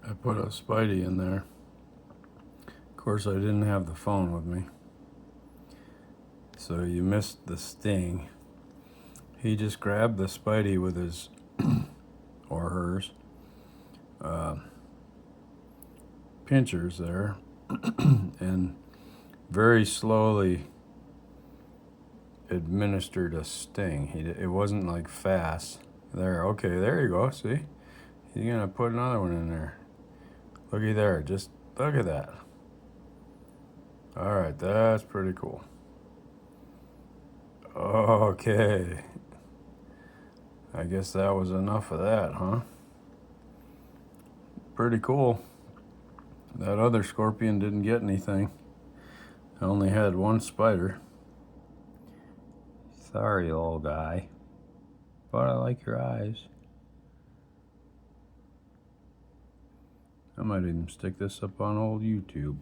I put a Spidey in there. Of course, I didn't have the phone with me, so you missed the sting. He just grabbed the Spidey with his, or hers, pinchers there, and very slowly administered a sting. It wasn't like fast. There, okay, there you go, see? He's gonna put another one in there. Looky there, just look at that. All right, that's pretty cool. Okay. I guess that was enough of that, huh? Pretty cool. That other scorpion didn't get anything. I only had one spider. Sorry, little guy. But I like your eyes. I might even stick this up on old YouTube.